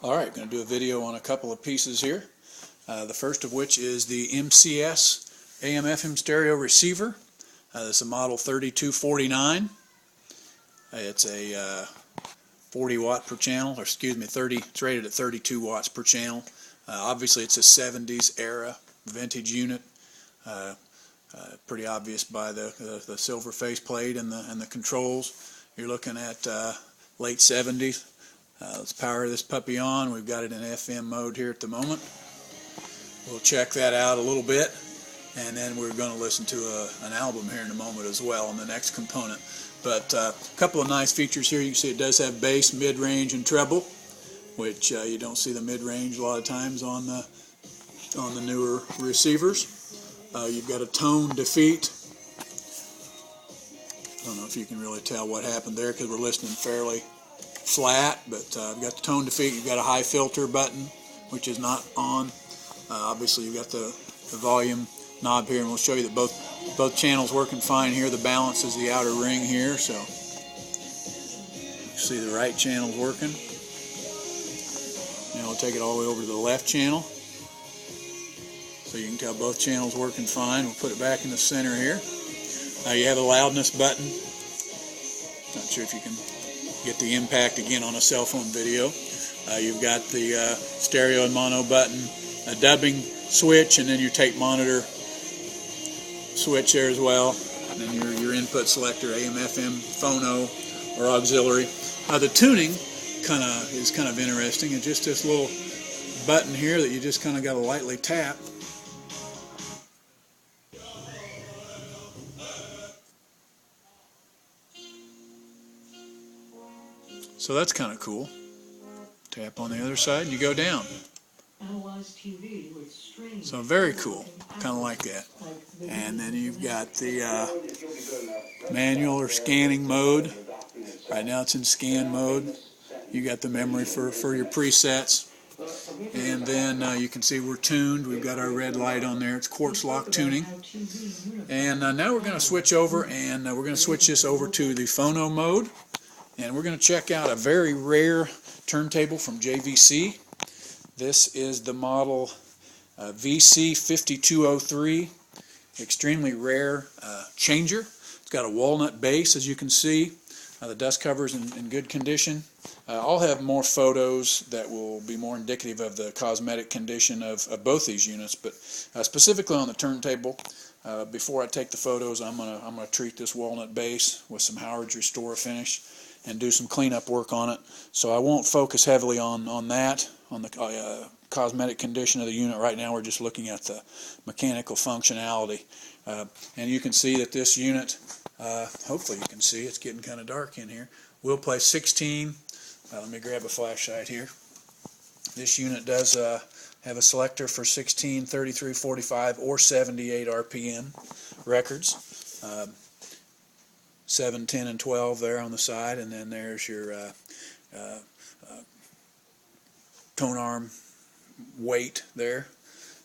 Alright, going to do a video on a couple of pieces here. The first of which is the MCS AM/FM stereo receiver. This is a model 3249. It's a 40 watt per channel, or excuse me, it's rated at 32 watts per channel. Obviously it's a 70s era vintage unit. Pretty obvious by the silver faceplate and the controls. You're looking at late 70s. Let's power this puppy on. We've got it in FM mode here at the moment. We'll check that out a little bit, and then we're going to listen to an album here in a moment as well on the next component. But a couple of nice features here. You can see it does have bass, mid-range, and treble, which you don't see the mid-range a lot of times on the newer receivers. You've got a tone defeat. I don't know if you can really tell what happened there because we're listening fairly flat, but I've got the tone defeat. You've got a high filter button, which is not on. Obviously you've got the volume knob here, and we'll show you that both channels working fine here. The balance is the outer ring here, so you see the right channel's working. Now we'll take it all the way over to the left channel, so you can tell both channels working fine. We'll put it back in the center here. You have a loudness button. Not sure if you can get the impact again on a cell phone video. You've got the stereo and mono button, a dubbing switch, and then your tape monitor switch there as well. And then your input selector, AM, FM, phono, or auxiliary. The tuning is kind of interesting. It's just this little button here that you just kind of got to lightly tap. So that's kind of cool. Tap on the other side, you go down. So very cool, kind of like that. And then you've got the manual or scanning mode. Right now it's in scan mode. You got the memory for your presets. And then you can see we're tuned. We've got our red light on there. It's quartz lock tuning. And now we're going to switch over, and we're going to switch this over to the phono mode. And we're going to check out a very rare turntable from Jvc. This is the model Vc 5203. Extremely rare changer. It's got a walnut base, as you can see. The dust cover is in good condition. I'll have more photos that will be more indicative of the cosmetic condition of both these units, but specifically on the turntable, before I take the photos, I'm gonna treat this walnut base with some Howard's Restore finish and do some cleanup work on it. So I won't focus heavily on that, on the cosmetic condition of the unit. Right now we're just looking at the mechanical functionality. And you can see that this unit, hopefully you can see, it's getting kind of dark in here, will play 16. Let me grab a flashlight here. This unit does have a selector for 16, 33, 45, or 78 RPM records. 7, 10, and 12 there on the side, and then there's your tone arm weight there.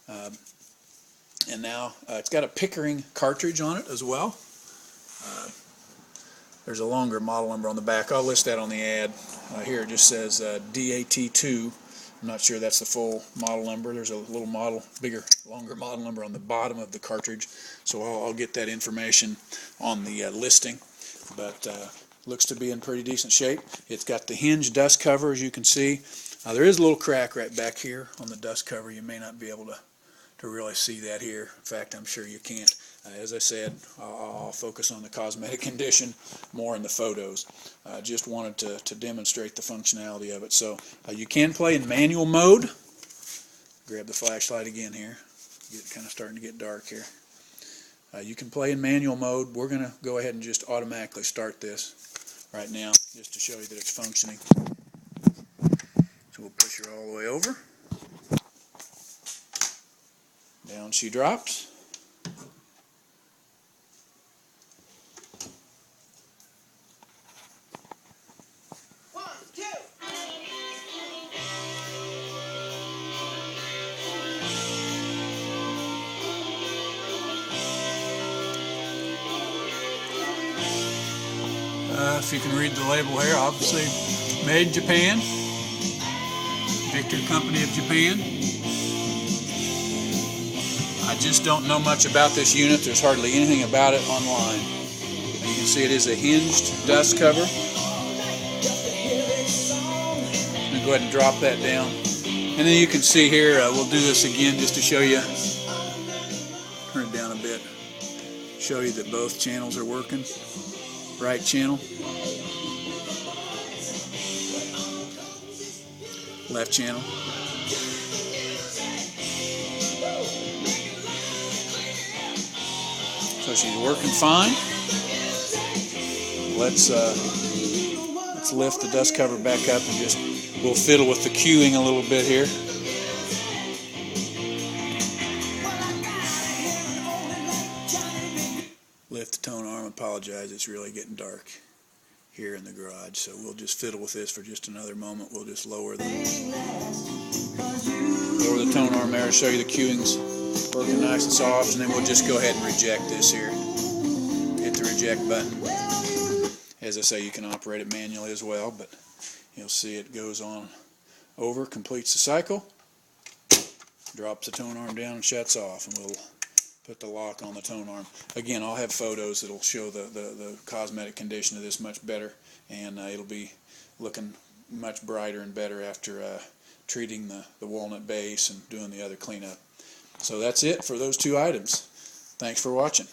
And now it's got a Pickering cartridge on it as well. There's a longer model number on the back. I'll list that on the ad. Here it just says DAT2. I'm not sure that's the full model number. There's a little model, longer model number on the bottom of the cartridge. So I'll get that information on the listing. But looks to be in pretty decent shape. It's got the hinge dust cover, as you can see. There is a little crack right back here on the dust cover. You may not be able to really see that here. In fact, I'm sure you can't. As I said, I'll focus on the cosmetic condition more in the photos. Just wanted to demonstrate the functionality of it. So you can play in manual mode. Grab the flashlight again here. It's kind of starting to get dark here. You can play in manual mode. We're going to go ahead and just automatically start this right now, just to show you that it's functioning. So we'll push her all the way over. Down she drops. If you can read the label here, obviously made in Japan. Victor Company of Japan. I just don't know much about this unit. There's hardly anything about it online. You can see it is a hinged dust cover. I'm going to go ahead and drop that down. And then you can see here, we'll do this again just to show you. Turn it down a bit. Show you that both channels are working. Right channel. Left channel. So she's working fine. Let's lift the dust cover back up and just we'll fiddle with the cueing a little bit here. Lift the tone arm. Apologize, it's really getting dark here in the garage, so we'll just fiddle with this for just another moment. We'll just lower the tone arm there to show you the cueing's working nice and soft, and then we'll just go ahead and reject this here. Hit the reject button. As I say, you can operate it manually as well, but you'll see it goes on over, completes the cycle, drops the tone arm down and shuts off, and we'll put the lock on the tone arm. Again, I'll have photos that'll show the cosmetic condition of this much better, and it'll be looking much brighter and better after treating the walnut base and doing the other cleanup. So that's it for those two items. Thanks for watching.